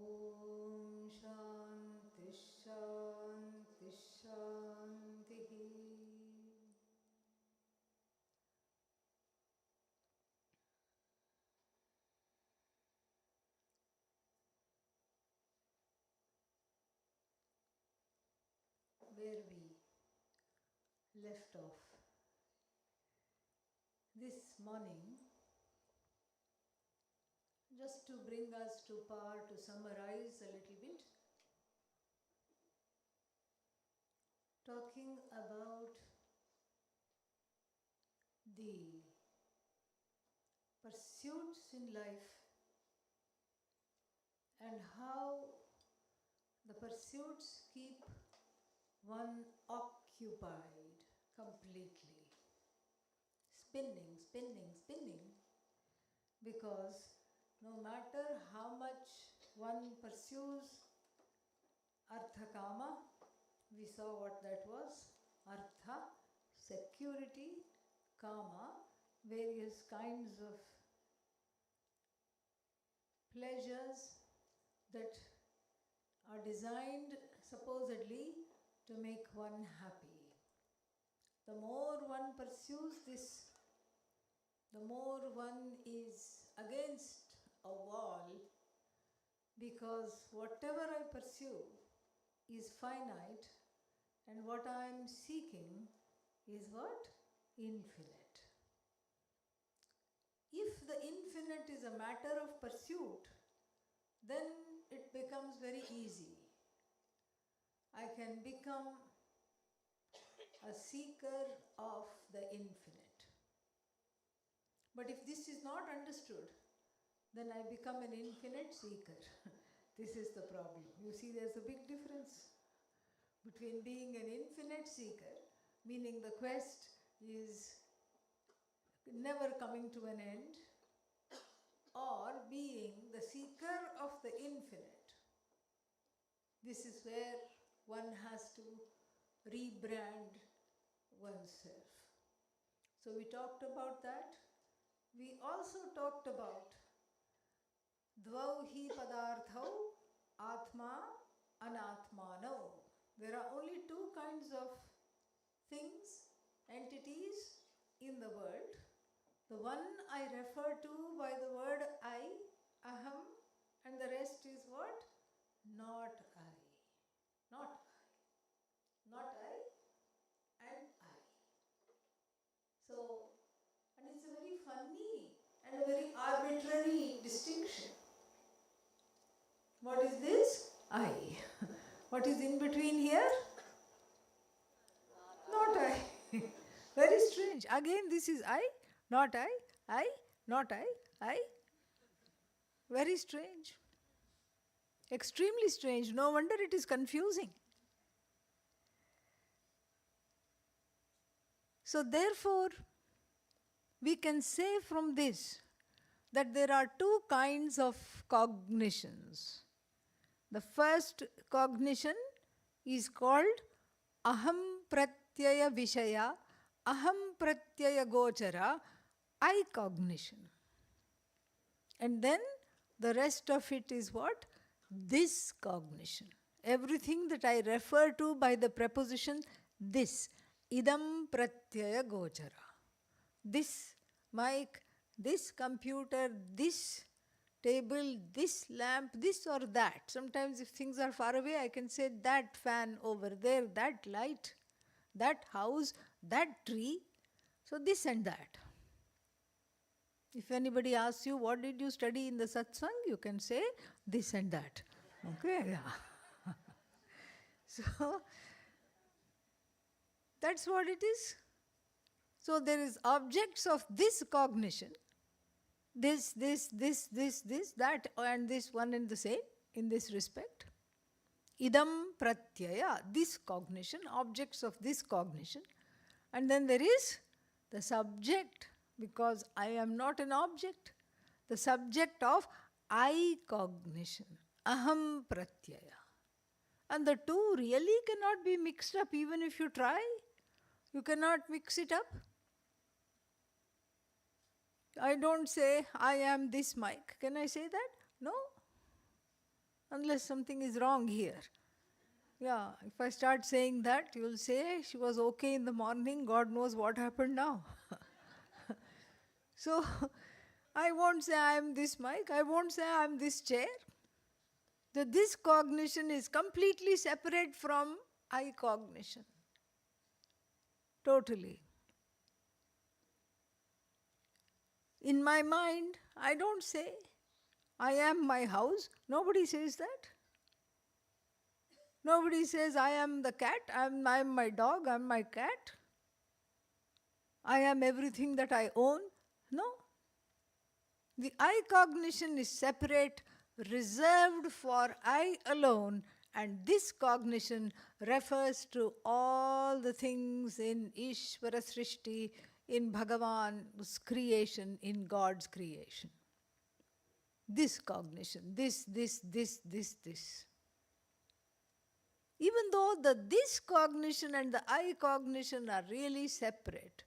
Om Shanti Shanti Shanti. Where we left off this morning, just to bring us to par, to summarize a little bit, talking about the pursuits in life and how the pursuits keep one occupied completely, spinning, spinning, spinning, because no matter how much one pursues Artha Kama, we saw what that was, Artha, security, Kama, various kinds of pleasures that are designed supposedly to make one happy. The more one pursues this, the more one is against a wall, because whatever I pursue is finite and what I am seeking is what? Infinite. If the infinite is a matter of pursuit, then it becomes very easy. I can become a seeker of the infinite. But if this is not understood, then I become an infinite seeker. This is the problem. You see, there's a big difference between being an infinite seeker, meaning the quest is never coming to an end, or being the seeker of the infinite. This is where one has to rebrand oneself. So we talked about that. We also talked about Dvau hi padarthau atma anatmano. There are only two kinds of things, entities in the world. The one I refer to by the word I, aham, and the rest is what? Not I. Not I. Not I and I. So, and it's a very funny and a very arbitrary distinction. What is this? I. What is in between here? Not I. Very strange. Again, this is I, not I, not I. Very strange. Extremely strange. No wonder it is confusing. So therefore, we can say from this that there are two kinds of cognitions. The first cognition is called aham pratyaya vishaya, aham pratyaya gochara, I cognition. And then the rest of it is what? This cognition. Everything that I refer to by the preposition this, idam pratyaya gochara. This mic, this computer, this table, this lamp, this or that. Sometimes if things are far away, I can say that fan over there, that light, that house, that tree. So this and that. If anybody asks you, what did you study in the satsang? You can say this and that. Okay? Yeah. So, that's what it is. So there is objects of this cognition. This, that, and this one and the same in this respect. Idam pratyaya, this cognition, objects of this cognition. And then there is the subject, because I am not an object, the subject of I cognition, aham pratyaya. And the two really cannot be mixed up even if you try. You cannot mix it up. I don't say, I am this mic. Can I say that? No. unless something is wrong here. Yeah, if I start saying that, you'll say she was okay in the morning, God knows what happened now. So, I won't say I am this mic, I won't say I am this chair. This cognition is completely separate from I cognition. Totally. In my mind, I don't say, I am my house. Nobody says that. Nobody says, I am the cat, I am my dog, I am my cat. I am everything that I own. No. The I cognition is separate, reserved for I alone, and this cognition refers to all the things in Ishvara Srishti, in Bhagavan's creation, in God's creation. This cognition, this. Even though this cognition and the I cognition are really separate,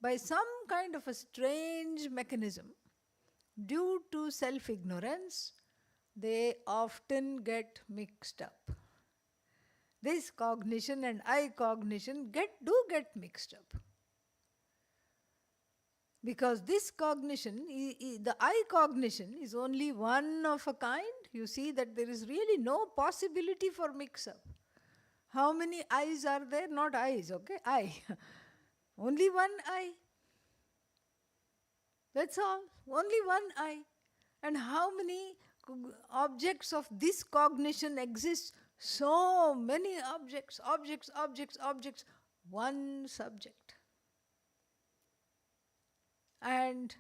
by some kind of a strange mechanism, due to self-ignorance, they often get mixed up. This cognition and I cognition do get mixed up. Because this cognition, the I cognition is only one of a kind. You see that there is really no possibility for mix-up. How many eyes are there? Not eyes, okay? I. Only one eye. That's all. Only one eye. And how many objects of this cognition exist? So many objects. One subject. And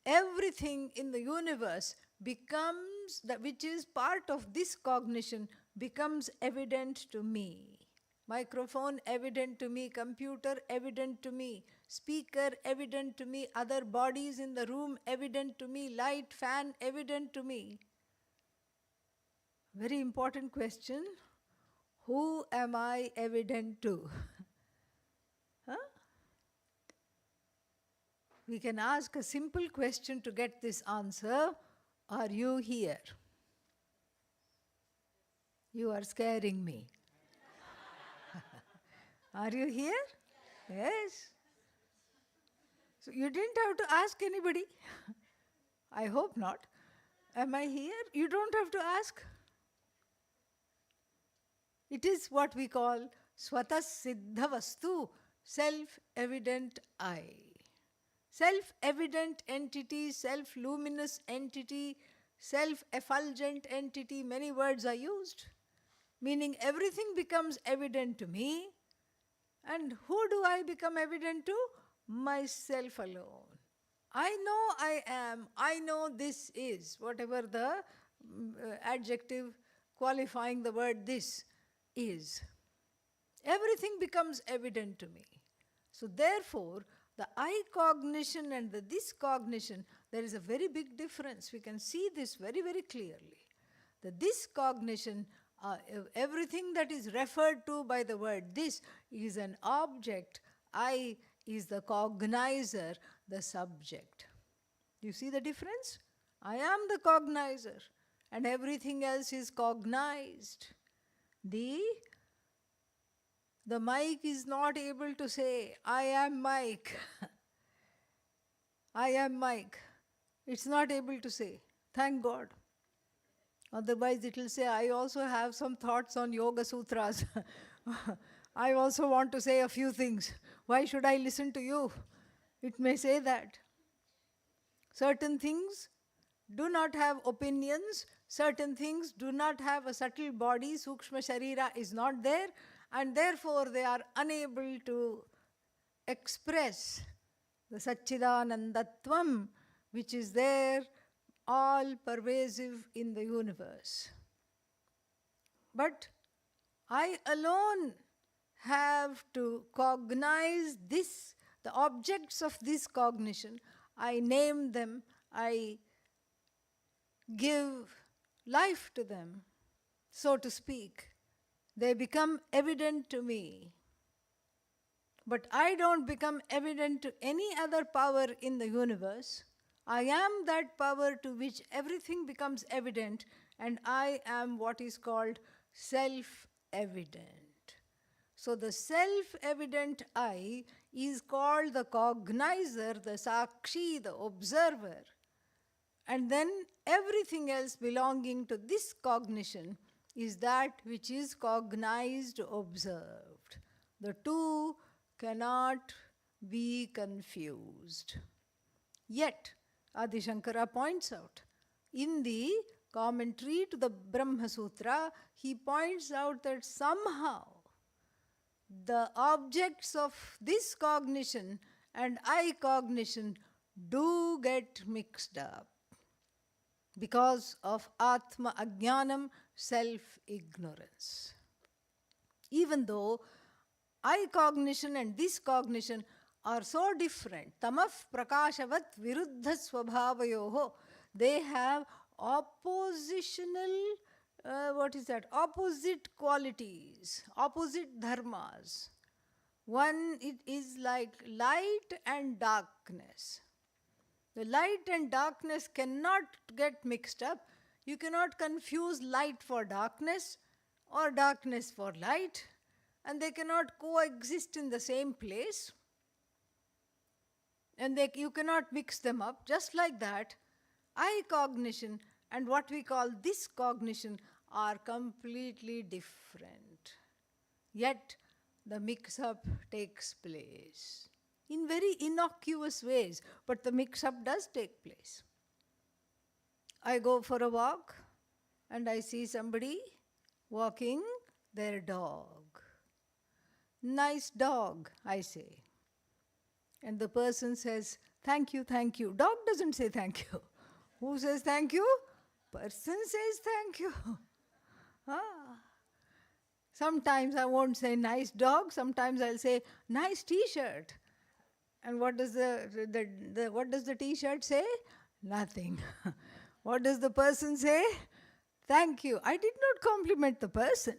everything in the universe becomes, which is part of this cognition, becomes evident to me. Microphone evident to me, computer evident to me, speaker evident to me, other bodies in the room evident to me, light, fan evident to me. Very important question. Who am I evident to? Huh? We can ask a simple question to get this answer. Are you here? You are scaring me. Are you here? Yes. So you didn't have to ask anybody. I hope not. Am I here? You don't have to ask. It is what we call Swatas Siddha Vastu, self-evident I. Self-evident entity, self-luminous entity, self-effulgent entity, many words are used, meaning everything becomes evident to me. And who do I become evident to? Myself alone. I know I am, I know this is, whatever the adjective qualifying the word this is. Everything becomes evident to me. So therefore, the I cognition and the this cognition, there is a very big difference. We can see this very, very clearly. The this cognition, everything that is referred to by the word this is an object. I is the cognizer, the subject. You see the difference? I am the cognizer and everything else is cognized. The mic is not able to say, I am Mike. I am Mike. It's not able to say. Thank God. Otherwise it will say, I also have some thoughts on Yoga Sutras. I also want to say a few things. Why should I listen to you? It may say that. Certain things do not have opinions. Certain things do not have a subtle body. Sukshma Sharira is not there. And therefore they are unable to express the Satchidanandatvam which is there, all pervasive in the universe. But I alone have to cognize this, the objects of this cognition. I name them, I give life to them, so to speak. They become evident to me. But I don't become evident to any other power in the universe. I am that power to which everything becomes evident, and I am what is called self-evident. So the self-evident I is called the cognizer, the sakshi, the observer. And then everything else belonging to this cognition is that which is cognized, observed. The two cannot be confused. Yet, Adi Shankara points out, in the commentary to the Brahma Sutra, he points out that somehow the objects of this cognition and I cognition do get mixed up because of Atma Ajnanam, self-ignorance. Even though I cognition and this cognition are so different, tamaf prakashavat viruddha svabhavayoho, they have oppositional, opposite qualities, opposite dharmas. One, it is like light and darkness. The light and darkness cannot get mixed up. You cannot confuse light for darkness or darkness for light, and they cannot coexist in the same place. And you cannot mix them up. Just like that, I cognition and what we call this cognition are completely different. Yet, the mix-up takes place in very innocuous ways, but the mix-up does take place. I go for a walk and I see somebody walking their dog. Nice dog, I say. And the person says, thank you, thank you. Dog doesn't say thank you. Who says thank you? Person says thank you. Sometimes I won't say nice dog, sometimes I'll say nice t-shirt. And what does the t-shirt say? Nothing. What does the person say? Thank you. I did not compliment the person.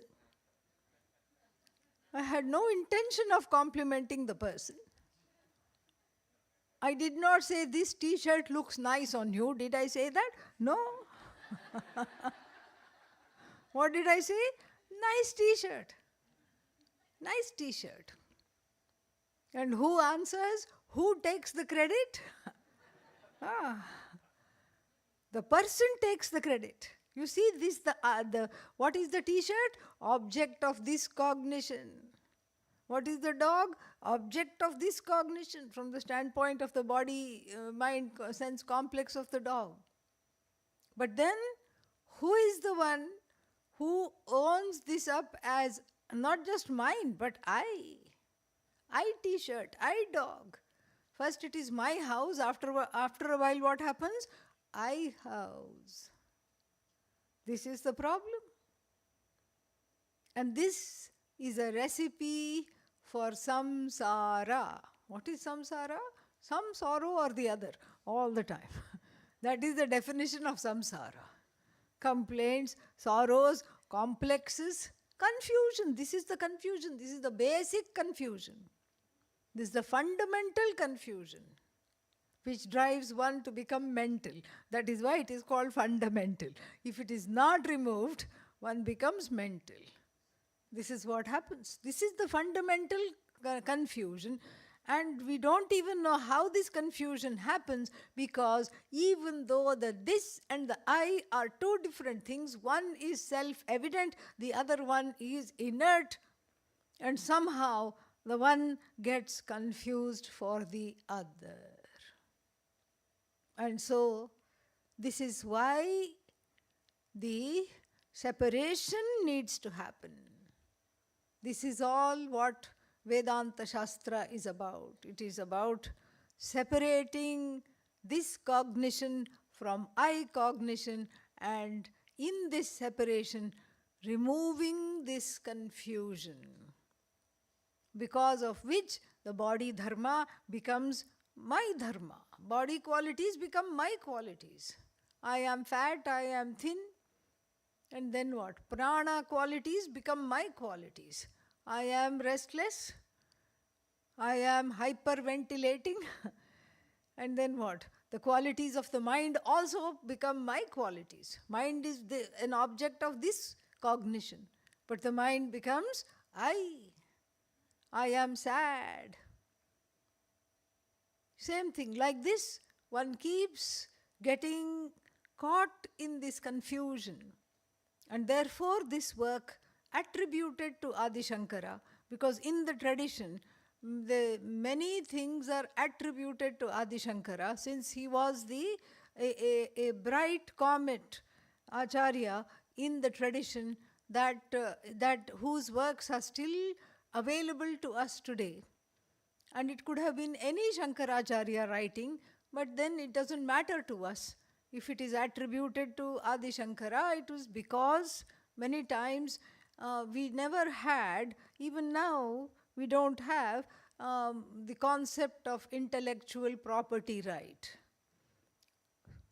I had no intention of complimenting the person. I did not say this t-shirt looks nice on you. Did I say that? No. What did I say? Nice t-shirt. Nice t-shirt. And who answers? Who takes the credit? The person takes the credit. You see this, what is the t-shirt? Object of this cognition. What is the dog? Object of this cognition from the standpoint of the body, mind, sense complex of the dog. But then, who is the one who owns this up as not just mine, but I t-shirt, I dog. First it is my house, after a while what happens? I house. This is the problem. And this is a recipe for samsara. What is samsara? Some sorrow or the other, all the time. That is the definition of samsara. Complaints, sorrows, complexes, confusion. This is the confusion. This is the basic confusion. This is the fundamental confusion which drives one to become mental. That is why it is called fundamental. If it is not removed, one becomes mental. This is what happens. This is the fundamental confusion, and we don't even know how this confusion happens, because even though the this and the I are two different things, one is self-evident, the other one is inert, and somehow the one gets confused for the other. And so, this is why the separation needs to happen. This is all what Vedanta Shastra is about. It is about separating this cognition from I cognition, and in this separation, removing this confusion, because of which the body dharma becomes my dharma. Body qualities become my qualities. I am fat, I am thin, and then what? Prana qualities become my qualities. I am restless, I am hyperventilating, and then what? The qualities of the mind also become my qualities. Mind is an object of this cognition. But the mind becomes I am sad. Same thing, like this, one keeps getting caught in this confusion. And therefore this work attributed to Adi Shankara, because in the tradition, many things are attributed to Adi Shankara, since he was a bright comet Acharya in the tradition that whose works are still available to us today. And it could have been any Shankaracharya writing, but then it doesn't matter to us. If it is attributed to Adi Shankara, it was because many times we never had, even now we don't have the concept of intellectual property right.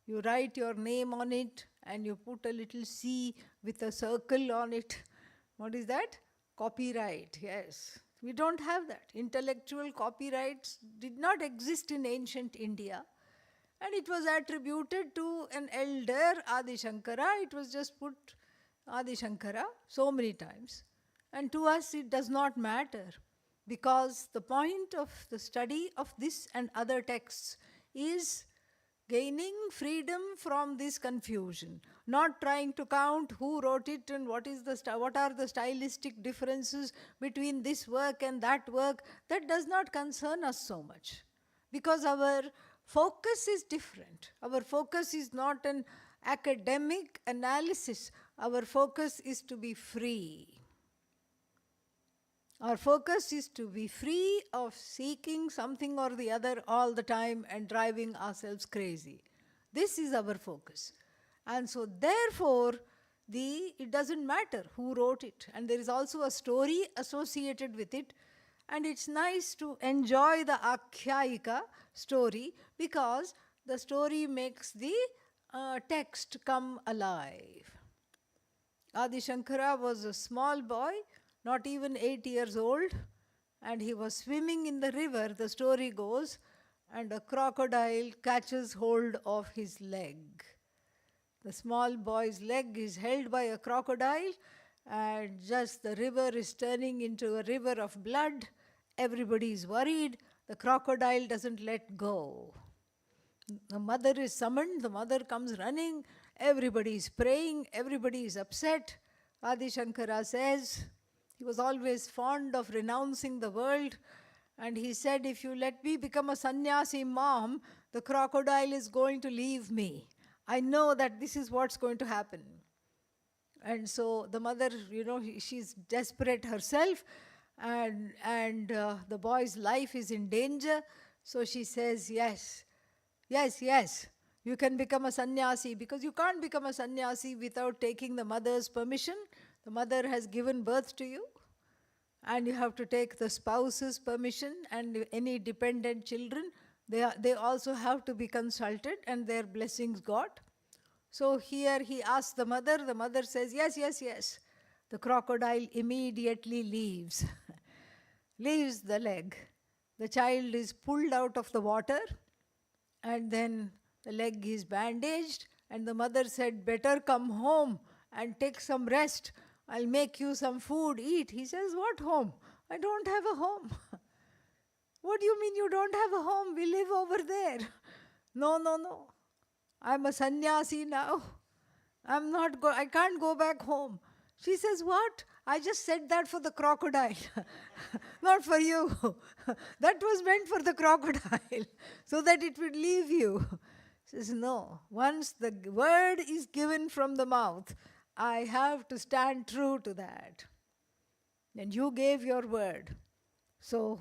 You write your name on it and you put a little C with a circle on it. What is that? Copyright, yes. We don't have that. Intellectual copyrights did not exist in ancient India. And it was attributed to an elder, Adi Shankara. It was just put Adi Shankara so many times. And to us it does not matter, because the point of the study of this and other texts is gaining freedom from this confusion, not trying to count who wrote it and what are the stylistic differences between this work and that work. That does not concern us so much, because our focus is different. Our focus is not an academic analysis. Our focus is to be free. Our focus is to be free of seeking something or the other all the time and driving ourselves crazy. This is our focus. And so therefore, it doesn't matter who wrote it. And there is also a story associated with it. And it's nice to enjoy the Akhyayika story, because the story makes the text come alive. Adi Shankara was a small boy, not even 8 years old, and he was swimming in the river, the story goes, and a crocodile catches hold of his leg. The small boy's leg is held by a crocodile, and just the river is turning into a river of blood. Everybody is worried. The crocodile doesn't let go. The mother is summoned. The mother comes running. Everybody is praying. Everybody is upset. Adi Shankara says, he was always fond of renouncing the world, and he said, if you let me become a sannyasi, mom, the crocodile is going to leave me. I know that this is what's going to happen. And so the mother, she's desperate herself, and the boy's life is in danger. So she says, yes, you can become a sannyasi, because you can't become a sannyasi without taking the mother's permission. The mother has given birth to you, and you have to take the spouse's permission, and any dependent children, they also have to be consulted and their blessings got. So here he asks the mother says, yes. The crocodile immediately leaves the leg. The child is pulled out of the water, and then the leg is bandaged, and the mother said, better come home and take some rest. I'll make you some food, eat. He says, what home? I don't have a home. What do you mean you don't have a home? We live over there. No. I'm a sannyasi now. I can't go back home. She says, what? I just said that for the crocodile, not for you. That was meant for the crocodile, so that it would leave you. She says, no. Once the word is given from the mouth, I have to stand true to that. And you gave your word, so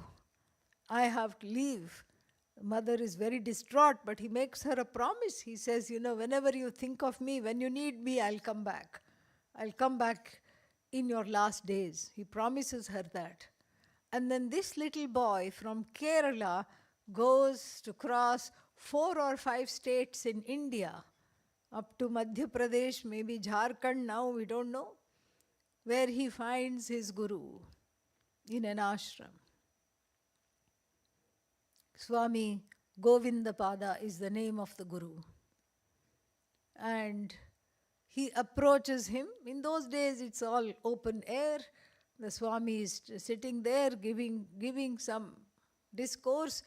I have to leave. The mother is very distraught, but he makes her a promise. He says, whenever you think of me, when you need me, I'll come back. I'll come back in your last days. He promises her that. And then this little boy from Kerala goes to cross 4 or 5 states in India, up to Madhya Pradesh, maybe Jharkhand now, we don't know, where he finds his guru in an ashram. Swami Govindapada is the name of the Guru. And he approaches him. In those days, it's all open air. The Swami is sitting there giving some discourse.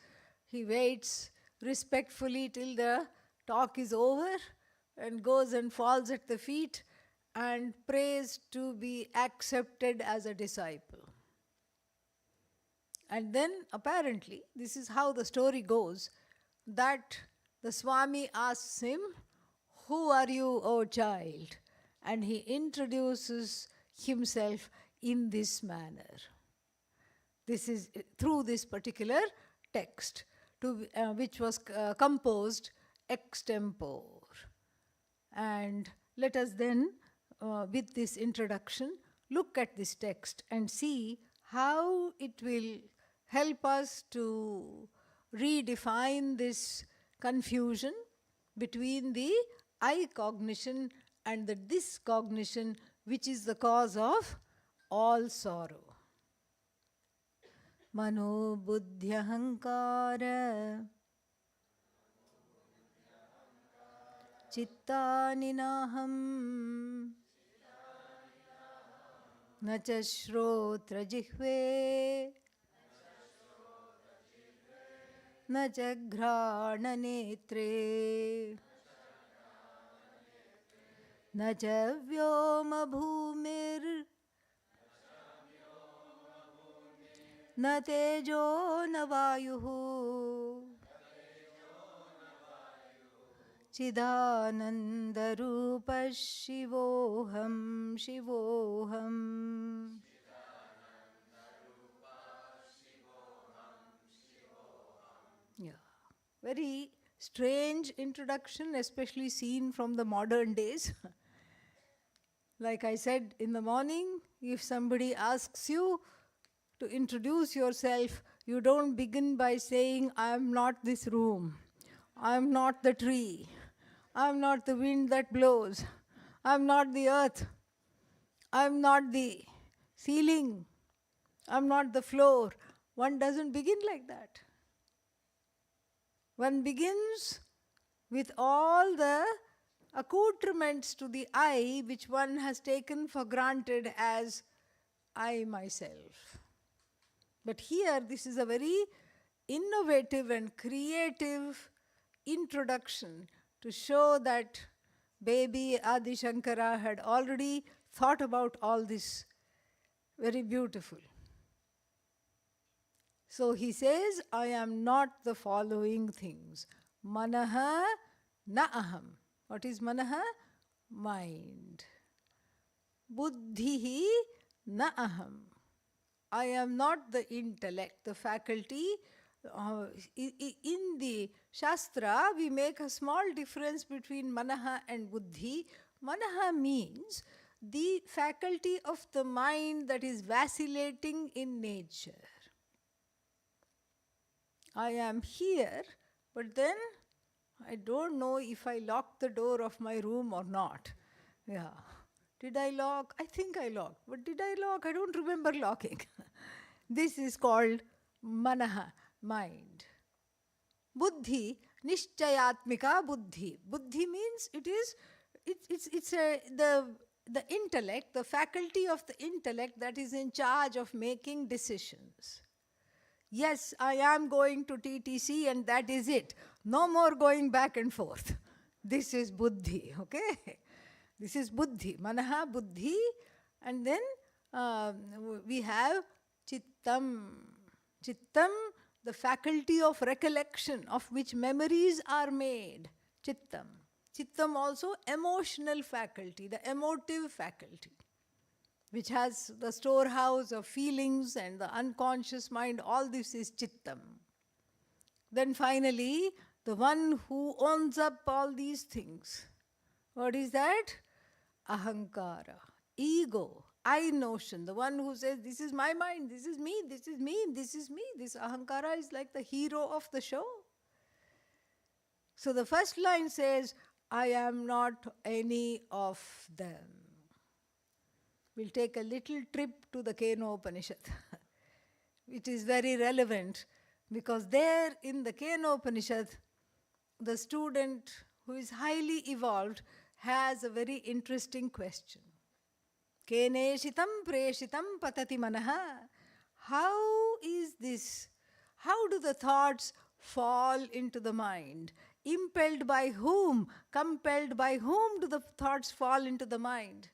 He waits respectfully till the talk is over and goes and falls at the feet and prays to be accepted as a disciple. And then apparently, this is how the story goes, that the Swami asks him, "Who are you, O child?" And he introduces himself in this manner. This is through this particular text, which was composed extempore. And let us then, with this introduction, look at this text and see how it will help us to redefine this confusion between the I cognition and the discognition, which is the cause of all sorrow. Mano buddhyahankara chittani naham na cha shrotra jihve na cha ghrana netre na cha vyoma bhumir na tejo na vayuhu Chidananda Rupa Shivoham Shivoham. Yeah. Very strange introduction, especially seen from the modern days. Like I said in the morning, if somebody asks you to introduce yourself, you don't begin by saying, "I am not this room. I am not the tree. I am not the wind that blows. I am not the earth. I am not the ceiling. I am not the floor." One doesn't begin like that. One begins with all the accoutrements to the I which one has taken for granted as I myself. But here, this is a very innovative and creative introduction to show that baby Adi Shankara had already thought about all this. Very beautiful. So he says, "I am not the following things. Manaha na aham." What is manaha? Mind. Buddhihi na aham. I am not the intellect, the faculty. In the Shastra, we make a small difference between manaha and buddhi. Manaha means the faculty of the mind that is vacillating in nature. I am here, but then I don't know if I locked the door of my room or not. Yeah. Did I lock? I think I locked. But did I lock? I don't remember locking. This is called manaha, mind. Buddhi, nishchayatmika buddhi. Buddhi means the intellect, the faculty of the intellect that is in charge of making decisions. Yes, I am going to TTC and that is it. No more going back and forth. This is buddhi, okay? This is buddhi, manaha, buddhi. And then we have chittam. Chittam, the faculty of recollection of which memories are made. Chittam. Chittam also emotional faculty, the emotive faculty, which has the storehouse of feelings and the unconscious mind. All this is chittam. Then finally, the one who owns up all these things. What is that? Ahankara, ego, I notion, the one who says, "This is my mind, this is me, this is me, this is me." This ahankara is like the hero of the show. So the first line says, "I am not any of them." We'll take a little trip to the Keno Upanishad, which is very relevant Because there in the Kenopanishad, the student who is highly evolved has a very interesting question. Keneshitam preshitam patati manaha. How is this? How do the thoughts fall into the mind? Impelled by whom? Compelled by whom do the thoughts fall into the mind?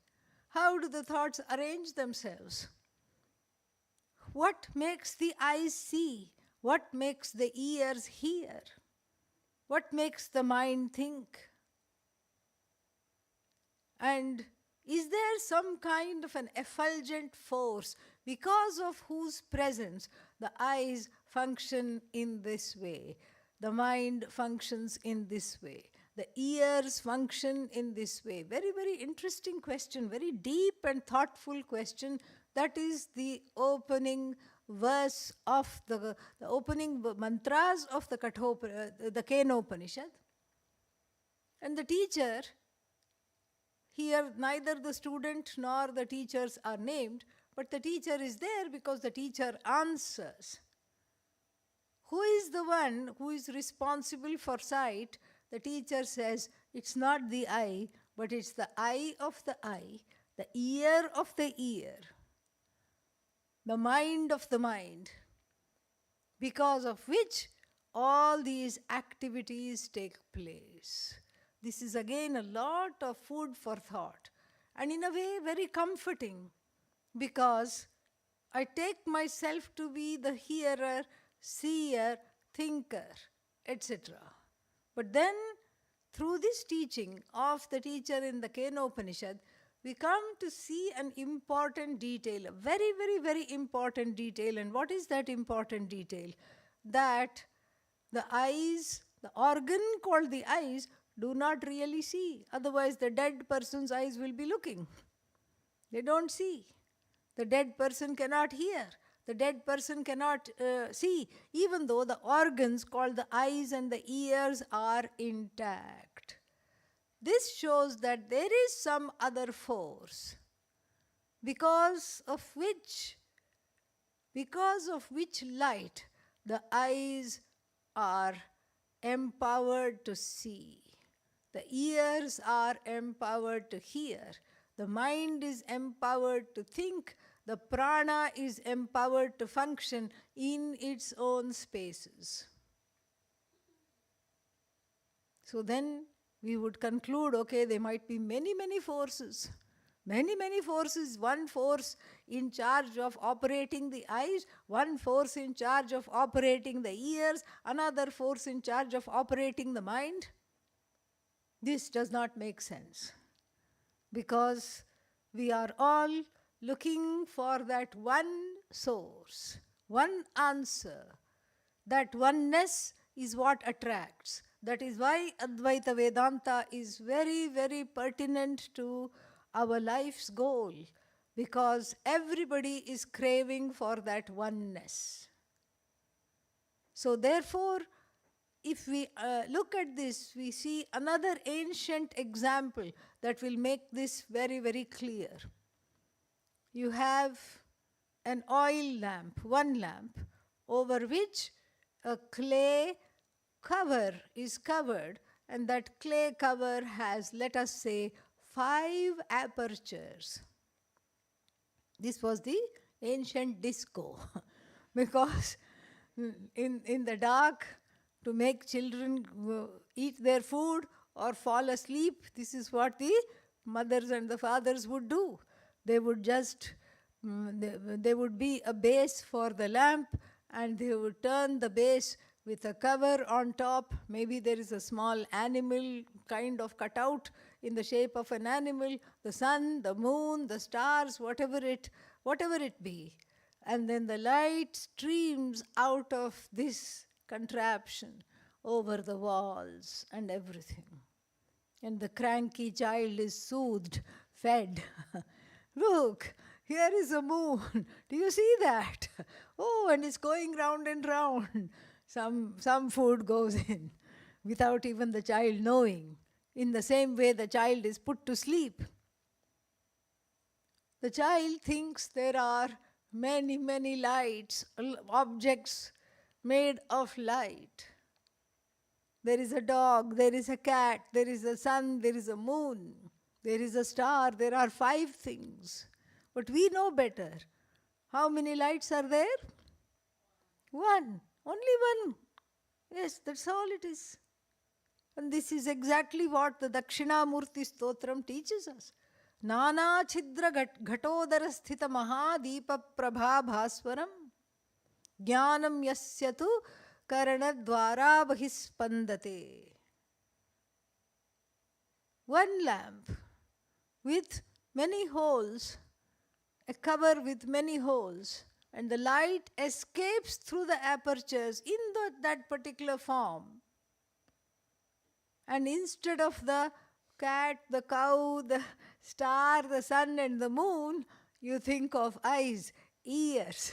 How do the thoughts arrange themselves? What makes the eyes see? What makes the ears hear? What makes the mind think? And is there some kind of an effulgent force because of whose presence the eyes function in this way, the mind functions in this way, the ears function in this way? Very, very interesting question, very deep and thoughtful question. That is the opening verse of the opening mantras of the Kenopanishad. And the teacher, here neither the student nor the teachers are named, but the teacher is there because the teacher answers. Who is the one who is responsible for sight? The teacher says, it's not the eye, but it's the eye of the eye, the ear of the ear, the mind of the mind, because of which all these activities take place. This is again a lot of food for thought, and in a way very comforting, because I take myself to be the hearer, seer, thinker, etc. But then, through this teaching of the teacher in the Kenopanishad, we come to see an important detail, a very, very, very important detail. And what is that important detail? That the eyes, the organ called the eyes, do not really see. Otherwise, the dead person's eyes will be looking. They don't see. The dead person cannot hear. The dead person cannot see, even though the organs called the eyes and the ears are intact. This shows that there is some other force because of which light the eyes are empowered to see. The ears are empowered to hear. The mind is empowered to think. The prana is empowered to function in its own spaces. So then we would conclude, okay, there might be many, many forces. Many, many forces. One force in charge of operating the eyes, one force in charge of operating the ears, another force in charge of operating the mind. This does not make sense, because we are all looking for that one source, one answer. That oneness is what attracts. That is why Advaita Vedanta is very, very pertinent to our life's goal, because everybody is craving for that oneness. So therefore, if we look at this, we see another ancient example that will make this very, very clear. You have an oil lamp, one lamp, over which a clay cover is covered, and that clay cover has, let us say, 5 apertures. This was the ancient disco, because in the dark, to make children eat their food or fall asleep, this is what the mothers and the fathers would do. They would just, there would be a base for the lamp, and they would turn the base with a cover on top. Maybe there is a small animal kind of cutout in the shape of an animal, the sun, the moon, the stars, whatever it be. And then the light streams out of this contraption over the walls and everything. And the cranky child is soothed, fed. Look, here is a moon. Do you see that? Oh, and it's going round and round. Some food goes in without even the child knowing. In the same way, the child is put to sleep. The child thinks there are many, many lights, objects made of light. There is a dog, there is a cat, there is a sun, there is a moon, there is a star, there are 5 things. But we know better. How many lights are there? 1. Only 1. Yes, that's all it is. And this is exactly what the Dakshinamurti Stotram teaches us. Nana chidra ghatodara sthita mahadeepa prabha bhaswaram jnanam yasyatu karanadvara bahispandate. 1 lamp with many holes, a cover with many holes, and the light escapes through the apertures in that particular form. And instead of the cat, the cow, the star, the sun and the moon, you think of eyes, ears.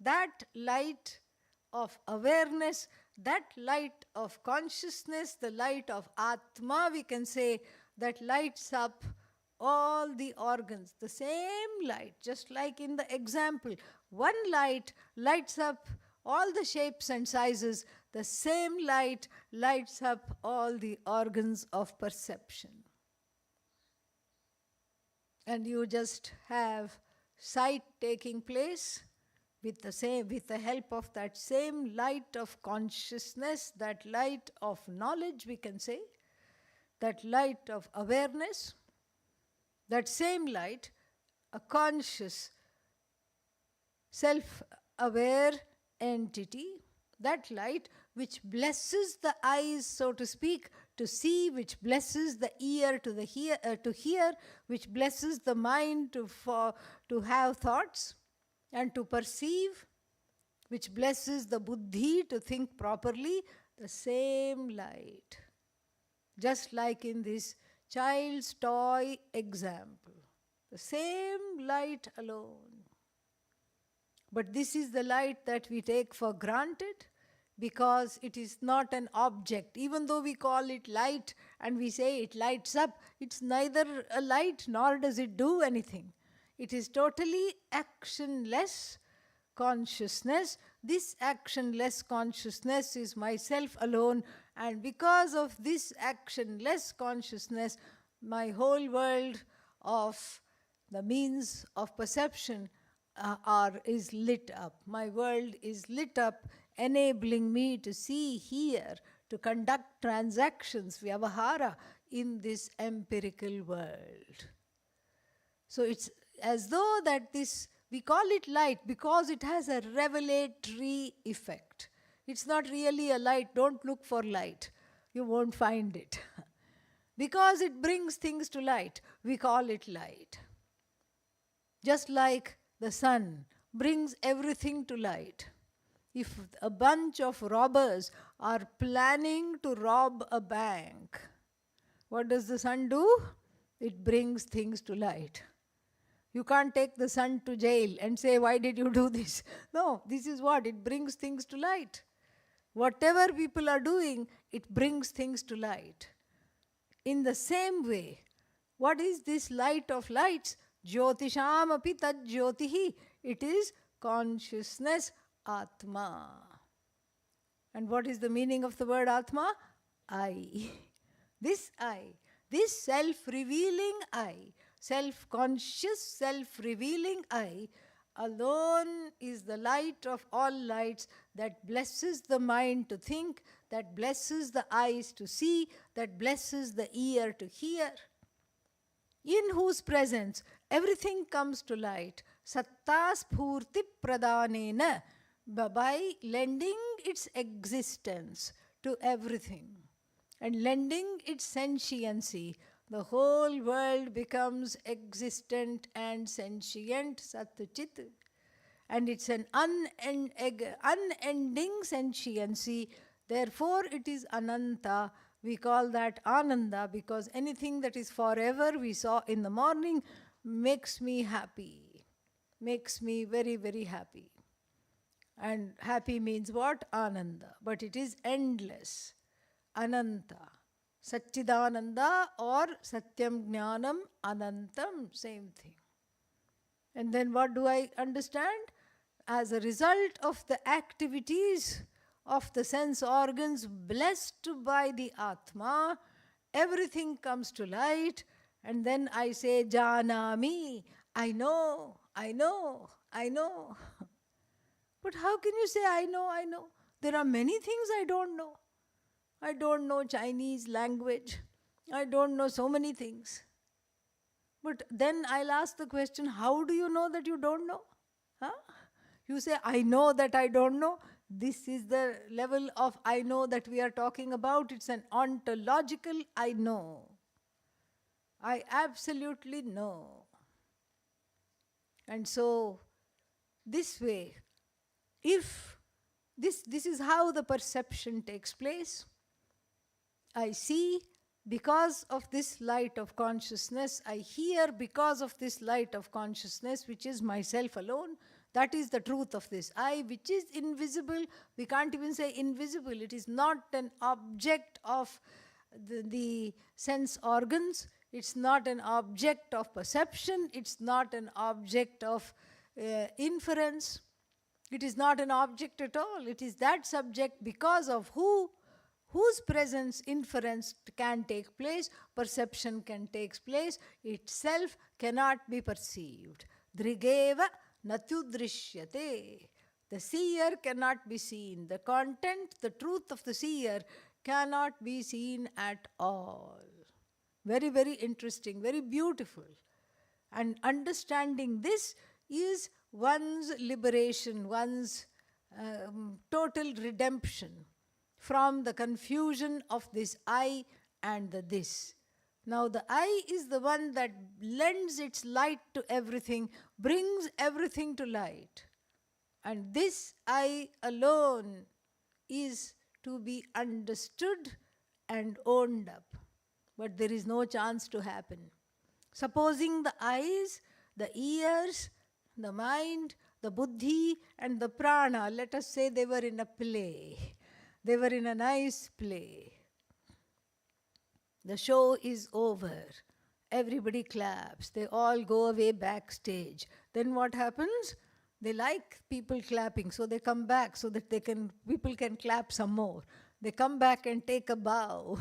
That light of awareness, that light of consciousness, the light of Atma, we can say, that lights up all the organs. The same light, just like in the example, 1 light lights up all the shapes and sizes. The same light lights up all the organs of perception. And you just have sight taking place with the help of that same light of consciousness, that light of knowledge, we can say, that light of awareness, that same light, a conscious, self-aware entity, that light which blesses the eyes, so to speak, to see, which blesses the ear to hear, which blesses the mind to have thoughts and to perceive, which blesses the buddhi to think properly, the same light. Just like in this child's toy example, the same light alone. But this is the light that we take for granted because it is not an object. Even though we call it light and we say it lights up, it's neither a light nor does it do anything. It is totally actionless consciousness. This actionless consciousness is myself alone, and because of this actionless consciousness, my whole world of the means of perception is lit up. My world is lit up, enabling me to see, hear, to conduct transactions, vyavahara, in this empirical world. So it's as though that this, we call it light because it has a revelatory effect. It's not really a light. Don't look for light. You won't find it. Because it brings things to light, we call it light. Just like the sun brings everything to light. If a bunch of robbers are planning to rob a bank, what does the sun do? It brings things to light. You can't take the sun to jail and say, why did you do this? No, this is what? It brings things to light. Whatever people are doing, it brings things to light. In the same way, what is this light of lights? Jyotisham api tad jyotihi. It is consciousness, Atma. And what is the meaning of the word Atma? I. This I. This self-revealing I. Self-conscious, self-revealing I alone is the light of all lights that blesses the mind to think, that blesses the eyes to see, that blesses the ear to hear, in whose presence everything comes to light. Satta spurti pradhanena, by lending its existence to everything and lending its sentiency, the whole world becomes existent and sentient, Sat-Chit. And it's an unending sentiency. Therefore, it is Ananta. We call that Ananda because anything that is forever, we saw in the morning, makes me happy. Makes me very, very happy. And happy means what? Ananda. But it is endless. Ananta. Satchidananda or Satyam Jnanam Anantam, same thing. And then what do I understand? as a result of the activities of the sense organs blessed by the Atma, everything comes to light, and then I say, Janami, I know, I know, I know. But how can you say, I know, I know? There are many things I don't know. I don't know Chinese language. I don't know so many things. But then I'll ask the question, how do you know that you don't know? Huh? You say, I know that I don't know. This is the level of I know that we are talking about. It's an ontological I know. I absolutely know. And so, this way, if this is how the perception takes place, I see because of this light of consciousness, I hear because of this light of consciousness, which is myself alone. That is the truth of this I, which is invisible. We can't even say invisible. It is not an object of the sense organs. It's not an object of perception. It's not an object of inference. It is not an object at all. It is that subject because of whose presence inference can take place, perception can take place, itself cannot be perceived. Drigeva natudrishyate. The seer cannot be seen. The content, the truth of the seer cannot be seen at all. Very, very interesting, very beautiful. And understanding this is one's liberation, one's total redemption from the confusion of this I and the this. Now the I is the one that lends its light to everything, brings everything to light. And this I alone is to be understood and owned up. But there is no chance to happen. Supposing the eyes, the ears, the mind, the buddhi and the prana, let us say they were in a play. They were in a nice play. The show is over. Everybody claps. They all go away backstage. Then what happens? They like people clapping, so they come back so that people can clap some more. They come back and take a bow.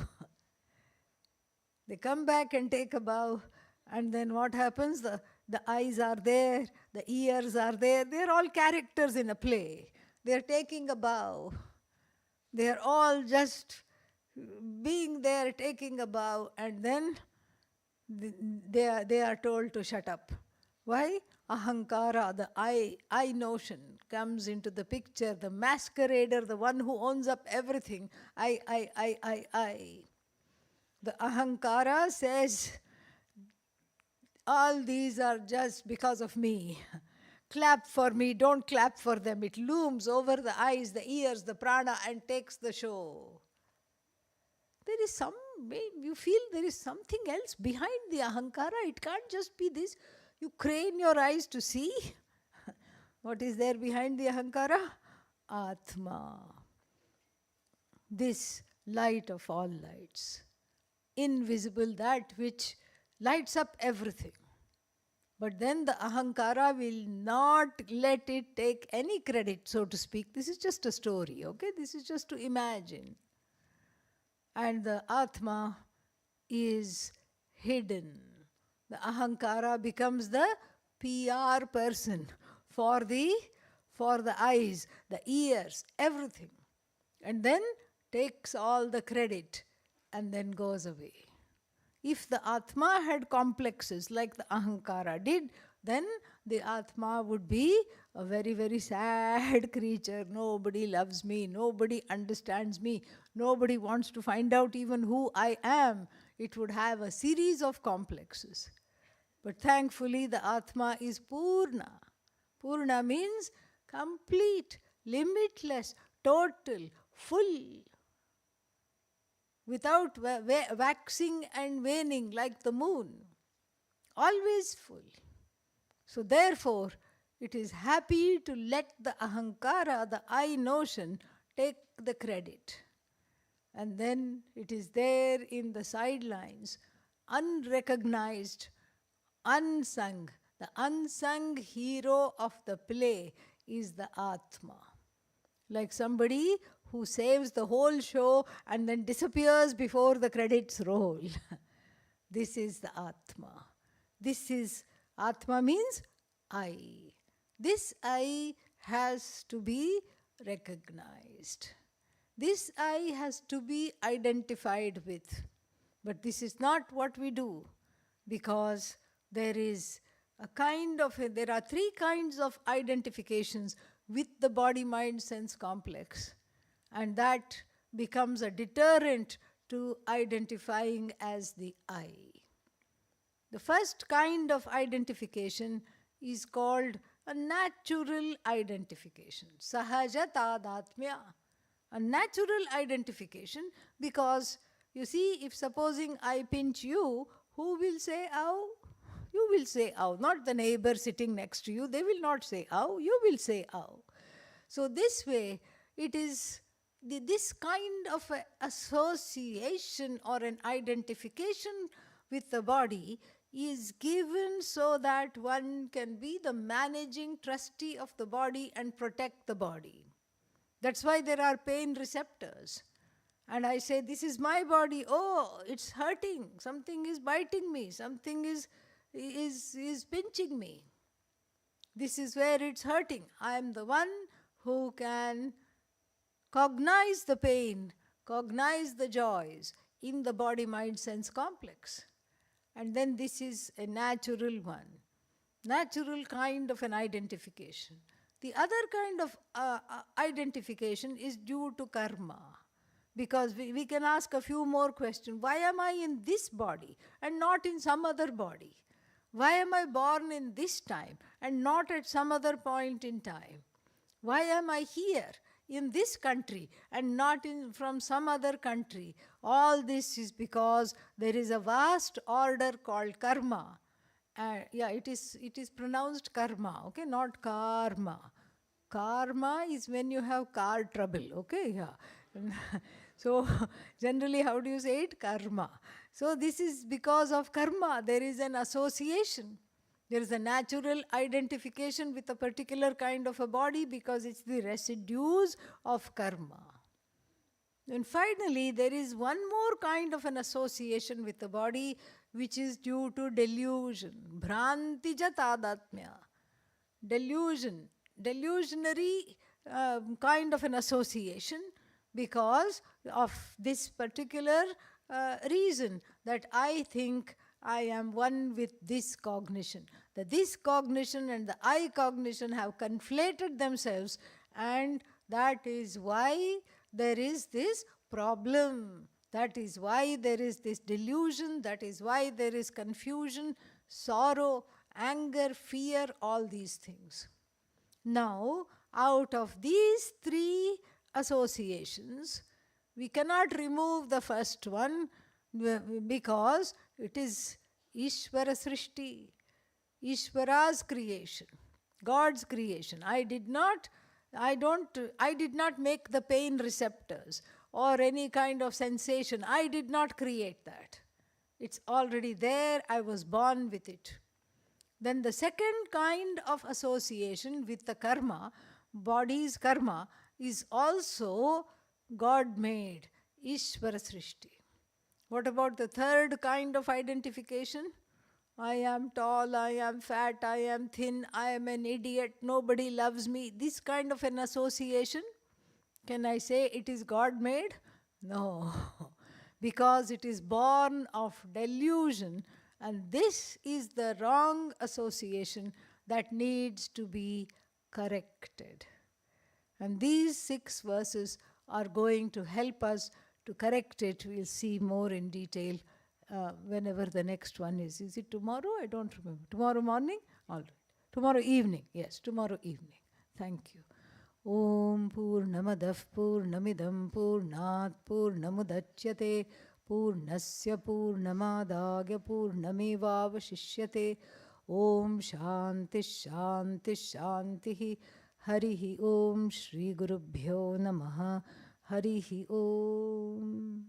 They come back and take a bow, and then what happens? The eyes are there, the ears are there. They're all characters in a play. They're taking a bow. They're all just being there, taking a bow, and then they are told to shut up. Why? Ahankara, the I notion comes into the picture, the masquerader, the one who owns up everything. I. The Ahankara says, all these are just because of me. Clap for me, don't clap for them. It looms over the eyes, the ears, the prana and takes the show. There is you feel there is something else behind the Ahankara. It can't just be this. You crane your eyes to see. What is there behind the Ahankara? Atma. This light of all lights. Invisible, that which lights up everything. But then the Ahankara will not let it take any credit, so to speak. This is just a story, okay? This is just to imagine. And the Atma is hidden. The Ahankara becomes the PR person for the eyes, the ears, everything. And then takes all the credit and then goes away. If the Atma had complexes like the Ahankara did, then the Atma would be a very, very sad creature. Nobody loves me, nobody understands me, nobody wants to find out even who I am. It would have a series of complexes. But thankfully the Atma is Purna. Purna means complete, limitless, total, full. Without waxing and waning like the moon. Always full. So therefore, it is happy to let the Ahankara, the I notion, take the credit. And then it is there in the sidelines, unrecognized, unsung. The unsung hero of the play is the Atma. Like somebody who saves the whole show and then disappears before the credits roll. This is the Atma. This is, Atma means I. This I has to be recognized. This I has to be identified with. But this is not what we do, because there are three kinds of identifications with the body-mind-sense complex, and that becomes a deterrent to identifying as the I. The first kind of identification is called a natural identification, sahaja tadatmya, a natural identification, because you see, if supposing I pinch you, who will say ow? You will say ow, not the neighbor sitting next to you. They will not say ow, you will say ow. So this way, it is this kind of association or an identification with the body is given so that one can be the managing trustee of the body and protect the body. That's why there are pain receptors. And I say, this is my body. Oh, it's hurting. Something is biting me. Something is pinching me. This is where it's hurting. I am the one who can cognize the pain, cognize the joys in the body-mind-sense complex. And then this is a natural one, natural kind of an identification. The other kind of identification is due to karma. Because we can ask a few more questions. Why am I in this body and not in some other body? Why am I born in this time and not at some other point in time? Why am I here in this country and not from some other country? All this is because there is a vast order called karma. It is pronounced karma, okay, not karma. Karma is when you have car trouble, okay, yeah. So generally, how do you say it? Karma. So this is because of karma. There is an association. There is a natural identification with a particular kind of a body because it's the residues of karma. And finally, there is one more kind of an association with the body which is due to delusion. Bhrantija tadatmya. Delusion. Delusionary kind of an association, because of this particular reason that I think I am one with this cognition. That this cognition and the I cognition have conflated themselves, and that is why there is this problem. That is why there is this delusion. That is why there is confusion, sorrow, anger, fear, all these things. Now, out of these three associations, we cannot remove the first one because it is Ishvara Srishti, Ishvara's creation, God's creation. I did not make the pain receptors or any kind of sensation. I did not create that. It's already there. I was born with it. Then the second kind of association with the karma, body's karma, is also God-made, Ishvara Srishti. What about the third kind of identification? I am tall, I am fat, I am thin, I am an idiot, nobody loves me. This kind of an association, can I say it is God-made? No, because it is born of delusion, and this is the wrong association that needs to be corrected. And these 6 verses are going to help us to correct it. We'll see more in detail whenever the next one is. Is it tomorrow? I don't remember. Tomorrow morning? All right. Tomorrow evening. Yes, tomorrow evening. Thank you. Om Purnamadav Purnamidam Purnat Purnamudachyate Purnasya Purnamadagya Purnamevavashishyate. Om Shanti Shanti Shanti. Harihi Om Shri Gurubhyo Namaha. Harihi Om.